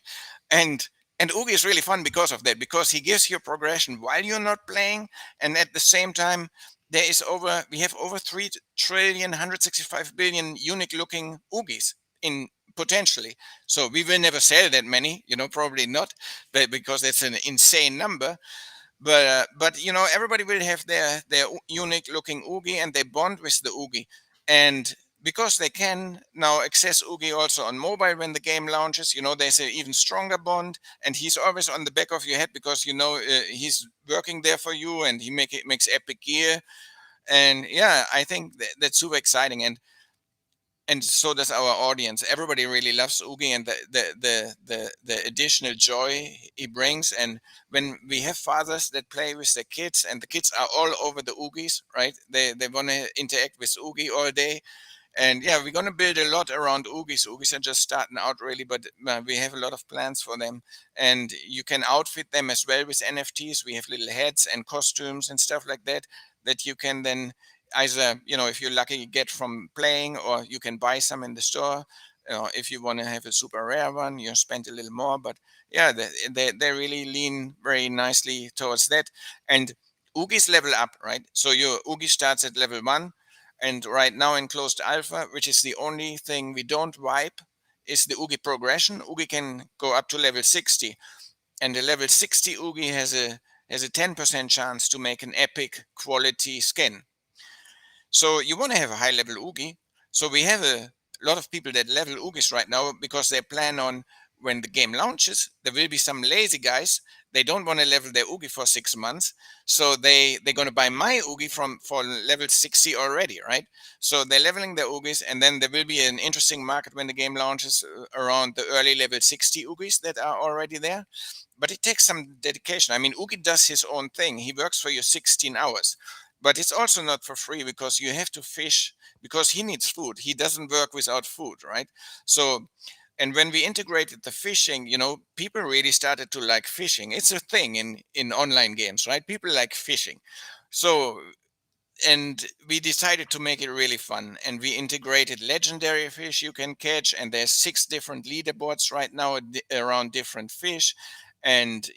And and Oogie is really fun because of that, because he gives you progression while you're not playing, and at the same time, we have over 3 trillion 165 billion unique looking Oogies in potentially. So we will never sell that many, probably not, but because it's an insane number. But everybody will have their unique looking Oogie, and they bond with the Oogie. And because they can now access Oogie also on mobile when the game launches, there's an even stronger bond, and he's always on the back of your head because he's working there for you, and he makes epic gear. And yeah, I think that's super exciting, and so does our audience. Everybody really loves Oogie and the additional joy he brings. And when we have fathers that play with their kids, and the kids are all over the Oogies, right? They want to interact with Oogie all day. And yeah, we're going to build a lot around Oogies. Oogies are just starting out really, but we have a lot of plans for them. And you can outfit them as well with NFTs. We have little heads and costumes and stuff like that you can then either, if you're lucky, get from playing, or you can buy some in the store. If you want to have a super rare one, you spend a little more. But yeah, they really lean very nicely towards that. And Oogies level up, right? So your Oogie starts at level 1. And right now in closed alpha, which is the only thing we don't wipe, is the Oogie progression. Oogie can go up to level 60. And the level 60 Oogie has a 10% chance to make an epic quality skin. So you want to have a high level Oogie. So we have a lot of people that level Oogies right now because they plan on, when the game launches, there will be some lazy guys. They don't want to level their Oogie for 6 months. So they're going to buy my Oogie for level 60 already, right? So they're leveling their Oogies, and then there will be an interesting market when the game launches around the early level 60 Oogies that are already there. But it takes some dedication. I mean, Oogie does his own thing. He works for you 16 hours. But it's also not for free, because you have to fish, because he needs food. He doesn't work without food, right? So, and when we integrated the fishing, people really started to like fishing. It's a thing in online games, right? People like fishing. So, and we decided to make it really fun, and we integrated legendary fish you can catch, and there's 6 different leaderboards right now around different fish. And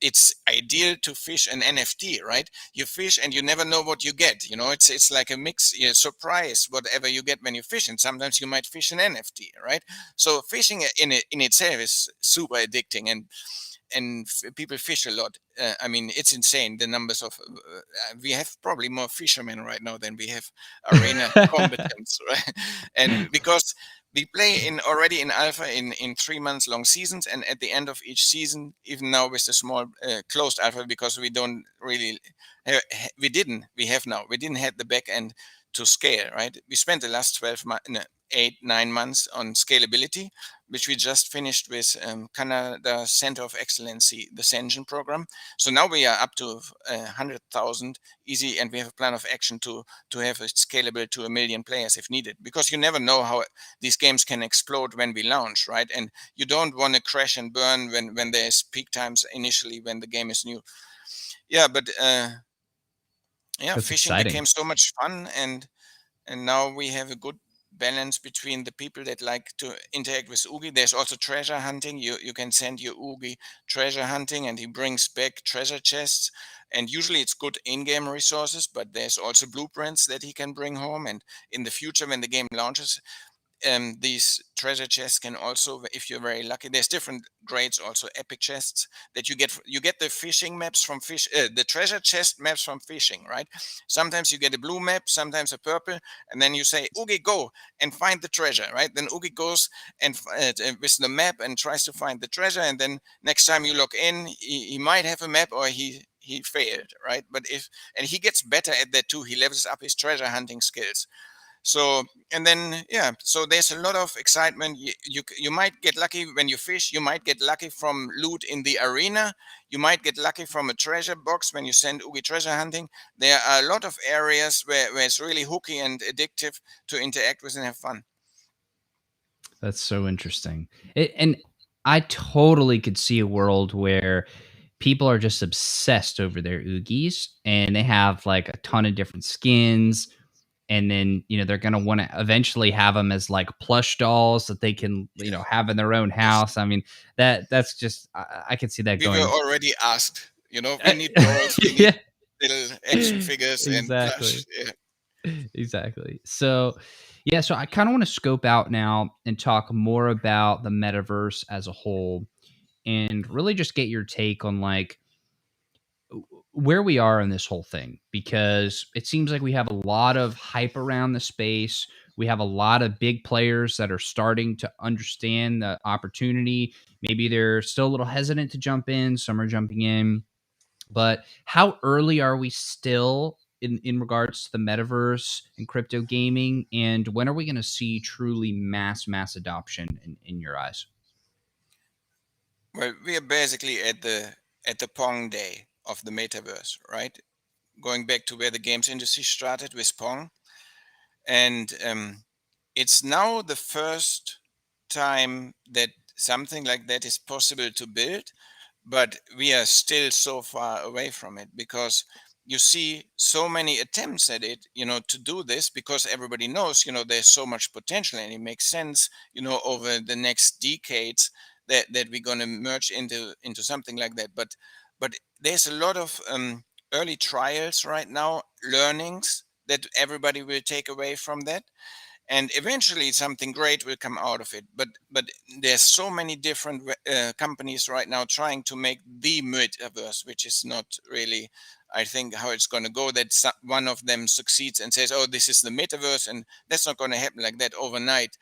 it's ideal to fish an NFT, right? You fish and you never know what you get. It's like a mix, surprise whatever you get when you fish, and sometimes you might fish an NFT, right? So fishing in itself is super addicting, and people fish a lot. I mean, it's insane, the numbers of. We have probably more fishermen right now than we have arena combatants, right? And because we play already in alpha in 3 months long seasons, and at the end of each season, even now with the small closed alpha, because we don't really, we didn't have the back end to scale, right? We spent the last 12 months, no, 8-9 months on scalability, which we just finished with Canada Center of Excellency, the Sengen program. So now we are up to 100,000 easy, and we have a plan of action to have it scalable to 1 million players if needed, because you never know how these games can explode when we launch, right? And you don't want to crash and burn when there's peak times initially when the game is new. Yeah, but yeah, That's fishing exciting. became so much fun, and now we have a good balance between the people that like to interact with Oogie. There's also treasure hunting. You can send your Oogie treasure hunting, and he brings back treasure chests. And usually it's good in-game resources, but there's also blueprints that he can bring home. And in the future, when the game launches, these treasure chests can also, if you're very lucky, there's different grades, also epic chests that you get the fishing maps from the treasure chest maps from fishing, right? Sometimes you get a blue map, sometimes a purple, and then you say, Oogie, go and find the treasure, right? Then Oogie goes and with the map and tries to find the treasure, and then next time you log in, he might have a map, or he failed, right? But and he gets better at that too. He levels up his treasure hunting skills. So, and then yeah, so there's a lot of excitement. You might get lucky when you fish. You might get lucky from loot in the arena. You might get lucky from a treasure box when you send Oogie treasure hunting. There are a lot of areas where it's really hooky and addictive to interact with and have fun. That's so interesting. And I totally could see a world where people are just obsessed over their Oogies, and they have like a ton of different skins. And then, they're going to want to eventually have them as like plush dolls that they can, have in their own Yes, house. I mean, that's just, I could see that we were going. already asked. We need dolls. We need Yeah, little action figures and plush. exactly. Yeah. Exactly. So, yeah, so I kind of want to scope out now and talk more about the metaverse as a whole, and really just get your take on like where we are in this whole thing, because it seems like we have a lot of hype around the space. We have a lot of big players that are starting to understand the opportunity. Maybe they're still a little hesitant to jump in, some are jumping in. But how early are we still in regards to the metaverse and crypto gaming? And when are we going to see truly mass adoption in your eyes? Well, we are basically at the Pong day of the metaverse, right? Going back to where the games industry started with Pong, and it's now the first time that something like that is possible to build, but we are still so far away from it because you see so many attempts at it, to do this, because everybody knows, there's so much potential, and it makes sense, over the next decades that we're going to merge into something like that. But there's a lot of early trials right now, learnings that everybody will take away from that, and eventually something great will come out of it. But there's so many different companies right now trying to make the metaverse, which is not really, I think, how it's going to go, that one of them succeeds and says, oh, this is the metaverse, and that's not going to happen like that overnight.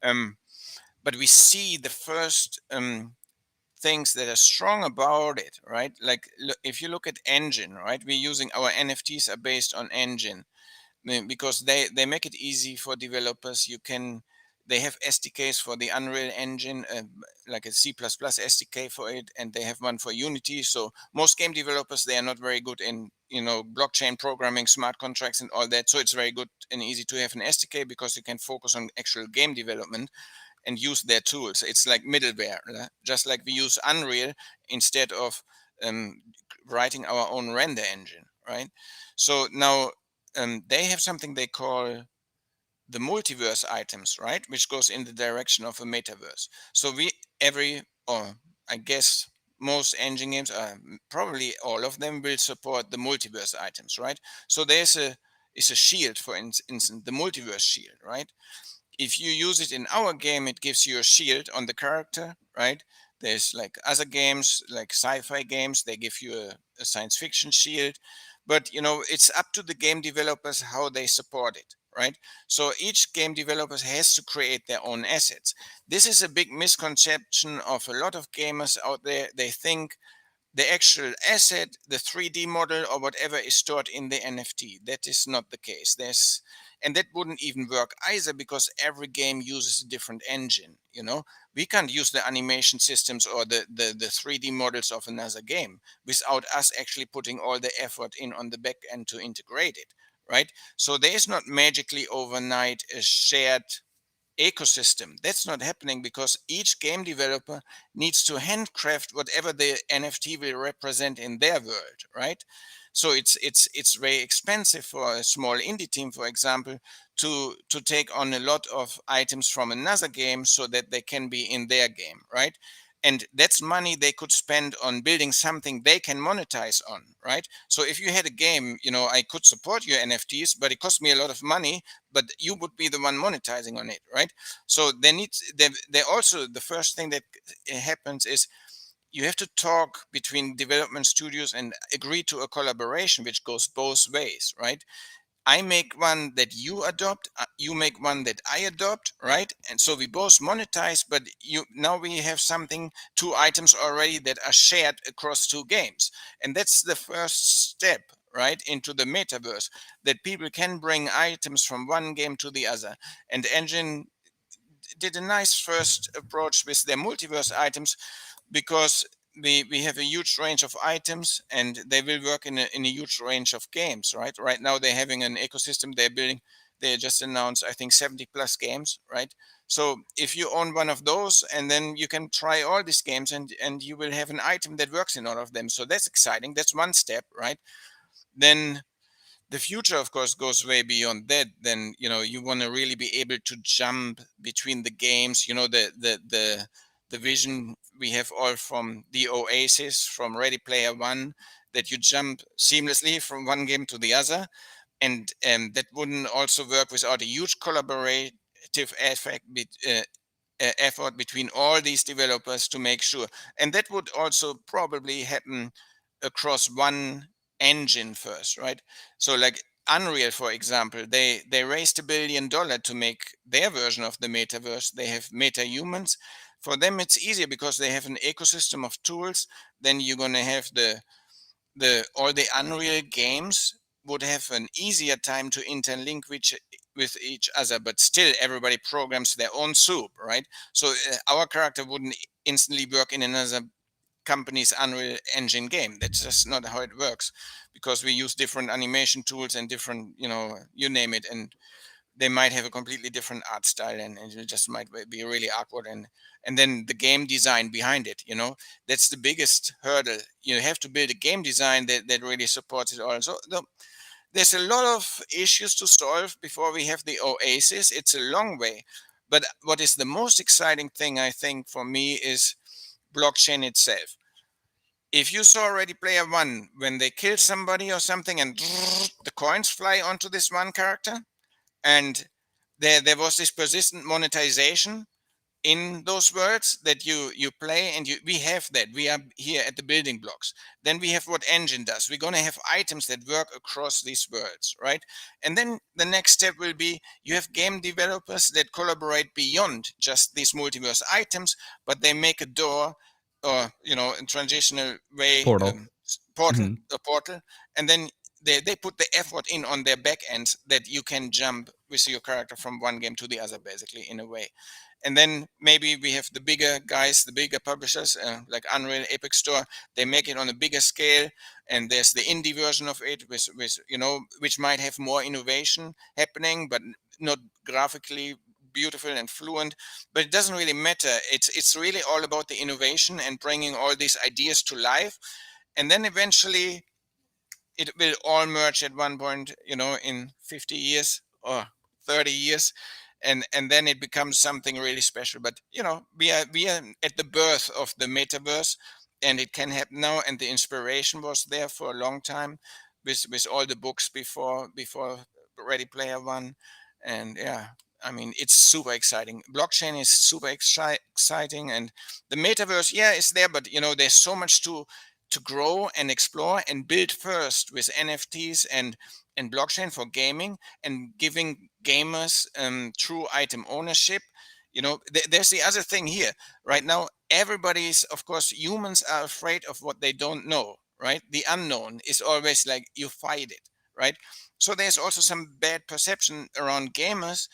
Um, but we see the first things that are strong about it, right? Like, if you look at Engine, right, we're using our NFTs are based on Engine, because they make it easy for developers. They have SDKs for the Unreal Engine, like a C++ SDK for it, and they have one for Unity. So most game developers, they are not very good in blockchain programming, smart contracts, and all that. So it's very good and easy to have an SDK because you can focus on actual game development and use their tools. It's like middleware, just like we use Unreal instead of um, writing our own render engine, right? So now they have something they call the multiverse items, right, which goes in the direction of a metaverse. So or I guess most engine games, probably all of them, will support the multiverse items, right? So is a shield, for instance, the multiverse shield, right? If you use it in our game, it gives you a shield on the character, right? There's like other games, like sci-fi games, they give you a science fiction shield. But it's up to the game developers how they support it, right? So each game developer has to create their own assets. This is a big misconception of a lot of gamers out there. They think the actual asset, the 3D model or whatever, is stored in the NFT. That is not the case. And that wouldn't even work either, because every game uses a different engine. We can't use the animation systems or the 3D models of another game without us actually putting all the effort in on the back end to integrate it, right? So there is not magically overnight a shared ecosystem. That's not happening, because each game developer needs to handcraft whatever the NFT will represent in their world, right? So it's very expensive for a small indie team, for example, to take on a lot of items from another game so that they can be in their game, right? And that's money they could spend on building something they can monetize on, right? So if you had a game, I could support your NFTs, but it cost me a lot of money, but you would be the one monetizing on it, right? So they also, the first thing that happens is you have to talk between development studios and agree to a collaboration which goes both ways, right? I make one that you adopt, you make one that I adopt, right? And so we both monetize, but now we have something, two items already that are shared across two games. And that's the first step, right, into the metaverse, that people can bring items from one game to the other. And Engine did a nice first approach with their multiverse items, because we have a huge range of items, and they will work in a huge range of games, right now they're having an ecosystem they're building. They just announced, I think, 70 plus games, right? So if you own one of those, and then you can try all these games, and you will have an item that works in all of them. So that's exciting. That's one step, right? Then the future, of course, goes way beyond that. Then you want to really be able to jump between the games. The vision we have all from the Oasis, from Ready Player One, that you jump seamlessly from one game to the other, and that wouldn't also work without a huge collaborative effort between all these developers to make sure. And that would also probably happen across one engine first, right? So like Unreal, for example, they raised $1 billion to make their version of the metaverse. They have meta-humans. For them, it's easier because they have an ecosystem of tools. Then you're gonna have the all the Unreal games would have an easier time to interlink with each other, but still everybody programs their own soup, right? So our character wouldn't instantly work in another company's Unreal Engine game. That's just not how it works, because we use different animation tools and different, you name it, and they might have a completely different art style, and it just might be really awkward. And then the game design behind it, that's the biggest hurdle. You have to build a game design that really supports it all. So there's a lot of issues to solve before we have the oasis. It's a long way, but what is the most exciting thing, I think, for me is blockchain itself. If you saw Ready Player One, when they kill somebody or something and the coins fly onto this one character, and there was this persistent monetization in those worlds that you play, and we have that. We are here at the building blocks. Then we have what engine does. We're going to have items that work across these worlds, right? And then the next step will be you have game developers that collaborate beyond just these multiverse items, but they make a door, or in traditional way, Portal. portal, Hmm. a portal, and then they put the effort in on their back ends that you can jump with your character from one game to the other, basically, in a way. And then maybe we have the bigger guys, the bigger publishers, like Unreal, Epic Store. They make it on a bigger scale, and there's the indie version of it, with which might have more innovation happening, but not graphically beautiful and fluent. But it doesn't really matter. It's really all about the innovation and bringing all these ideas to life, and then eventually it will all merge at one point, in 50 years or 30 years, and then it becomes something really special. But we are at the birth of the metaverse, and it can happen now, and the inspiration was there for a long time, with all the books before Ready Player One. And yeah, I mean, it's super exciting. Blockchain is super exciting, and the metaverse, yeah, is there, but there's so much to grow and explore and build first with NFTs and blockchain for gaming, and giving gamers true item ownership. There's the other thing here. Right now, everybody's, of course, humans are afraid of what they don't know, right? The unknown is always like you fight it, right? So there's also some bad perception around gamers,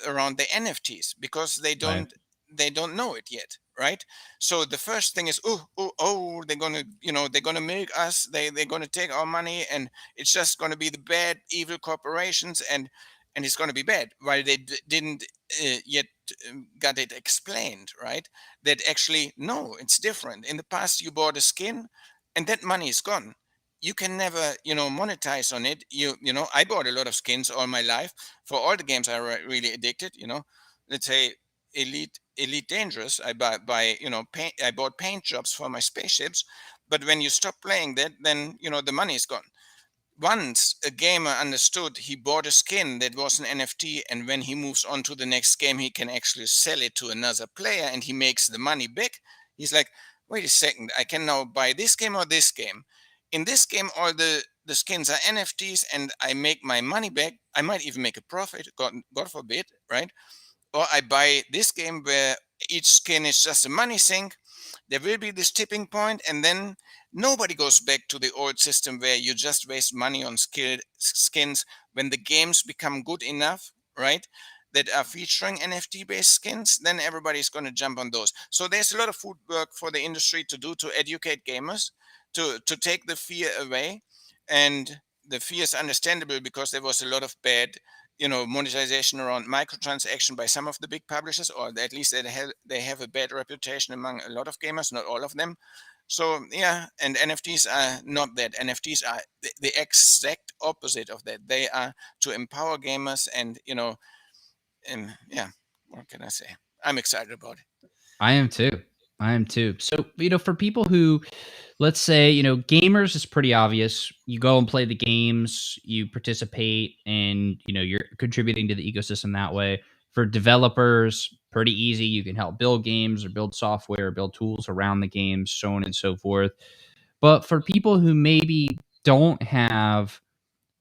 around the NFTs, because Right. they don't know it yet, right? So the first thing is, oh, they're gonna milk us. They're gonna take our money, and it's just gonna be the bad, evil corporations, and it's gonna be bad. While they didn't yet got it explained, right? That actually, no, it's different. In the past, you bought a skin, and that money is gone. You can never, monetize on it. I bought a lot of skins all my life for all the games I really addicted. Let's say Elite Dangerous. I buy paint. I bought paint jobs for my spaceships, but when you stop playing that, then the money is gone. Once a gamer understood, he bought a skin that was an NFT, and when he moves on to the next game, he can actually sell it to another player, and he makes the money back. He's like, wait a second, I can now buy this game or this game. In this game, all the skins are NFTs, and I make my money back. I might even make a profit, God forbid, right? Or I buy this game where each skin is just a money sink. There will be this tipping point, and then nobody goes back to the old system where you just waste money on skins. When the games become good enough, right, that are featuring NFT based skins, then everybody's going to jump on those. So there's a lot of footwork for the industry to do to educate gamers, to take the fear away. And the fear is understandable, because there was a lot of bad monetization around microtransaction by some of the big publishers, or at least they have a bad reputation among a lot of gamers, not all of them. So yeah, and NFTs are not that. NFTs are the exact opposite of that. They are to empower gamers, and yeah, what can I say? I'm excited about it. I am too. I am too. So, for people who, let's say, gamers is pretty obvious. You go and play the games, you participate, and, you're contributing to the ecosystem that way. For developers, pretty easy. You can help build games or build software or build tools around the games, so on and so forth. But for people who maybe don't have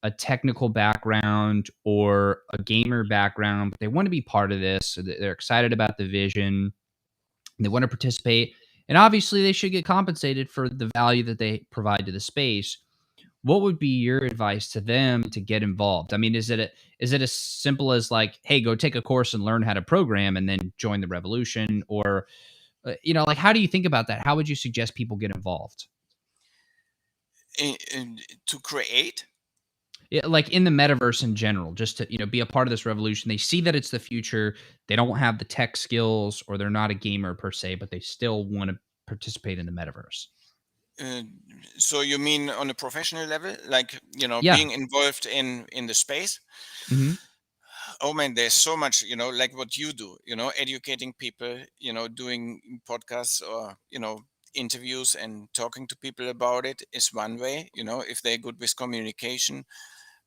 a technical background or a gamer background, but they want to be part of this. So they're excited about the vision. They want to participate. And obviously, they should get compensated for the value that they provide to the space. What would be your advice to them to get involved? I mean, is it as simple as like, hey, go take a course and learn how to program and then join the revolution? Or, like, how do you think about that? How would you suggest people get involved? To create. Yeah, like in the metaverse in general, just to be a part of this revolution. They see that it's the future. They don't have the tech skills, or they're not a gamer per se, but they still want to participate in the metaverse. Uh, so you mean on a professional level, like Yeah. being involved in the space? Hmm. Oh man, there's so much, like what you do, educating people, doing podcasts or interviews and talking to people about it is one way. If they're good with communication,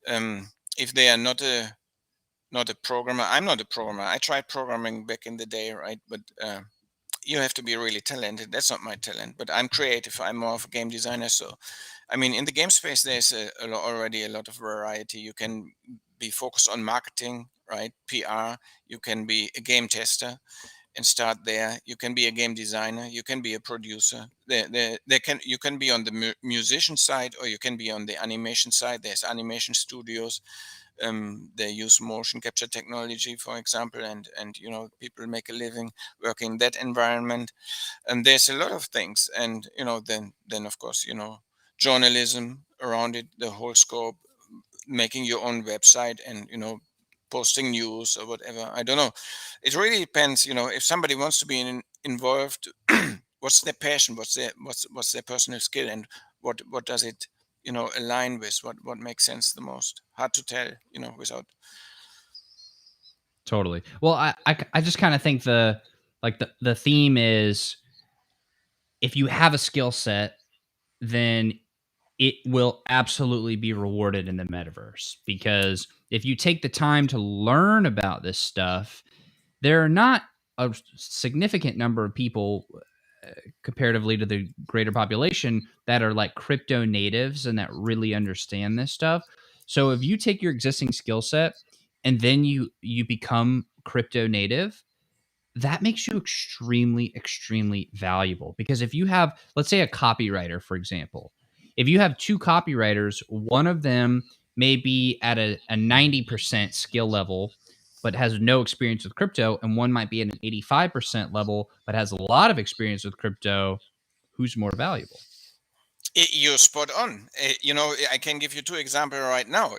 if they are not a programmer. I'm not a programmer. I tried programming back in the day, right? But you have to be really talented. That's not my talent, but I'm creative. I'm more of a game designer. So, I mean, in the game space, there's already a lot of variety. You can be focused on marketing, right? PR. You can be a game tester and start there. You can be a game designer. You can be a producer. You can be on the musician side, or you can be on the animation side. There's animation studios. They use motion capture technology, for example, and people make a living working in that environment. And there's a lot of things, and then of course journalism around it, the whole scope, making your own website, and posting news or whatever. I don't know. It really depends. If somebody wants to be involved, what's their passion? What's their personal skill, and what does it align with? What makes sense the most? Hard to tell. Without. Totally. Well, I just kind of think the theme is, if you have a skill set, then it will absolutely be rewarded in the metaverse. Because if you take the time to learn about this stuff, there are not a significant number of people, comparatively to the greater population, that are like crypto natives and that really understand this stuff. So if you take your existing skill set and then you become crypto native, that makes you extremely, extremely valuable. Because if you have, let's say, a copywriter, for example, if you have two copywriters, one of them may be at a 90% skill level, but has no experience with crypto, and one might be at an 85% level, but has a lot of experience with crypto, who's more valuable? You're spot on. I can give you two examples right now.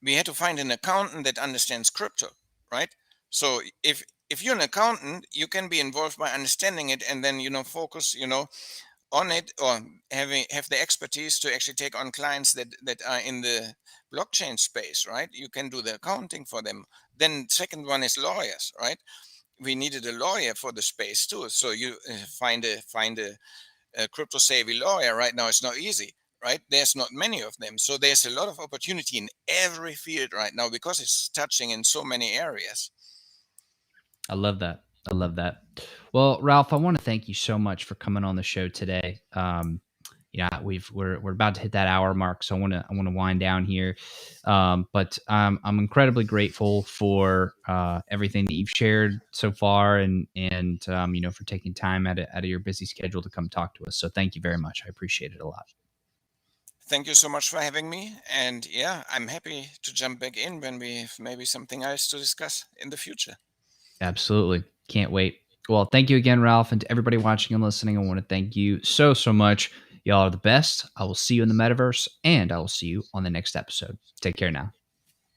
We had to find an accountant that understands crypto, right? So if you're an accountant, you can be involved by understanding it, and then focus on it, or have the expertise to actually take on clients that are in the blockchain space, right? You can do the accounting for them. Then second one is lawyers, right? We needed a lawyer for the space too. So you find a crypto savvy lawyer right now. It's not easy, right? There's not many of them. So there's a lot of opportunity in every field right now, because it's touching in so many areas. I love that. I love that. Well, Ralph, I want to thank you so much for coming on the show today. We're about to hit that hour mark, so I want to wind down here. But I'm incredibly grateful for everything that you've shared so far, and for taking time out of your busy schedule to come talk to us. So thank you very much. I appreciate it a lot. Thank you so much for having me. And yeah, I'm happy to jump back in when we have maybe something else to discuss in the future. Absolutely. Can't wait. Well, thank you again, Ralph. And to everybody watching and listening, I want to thank you so, so much. Y'all are the best. I will see you in the metaverse, and I will see you on the next episode. Take care now.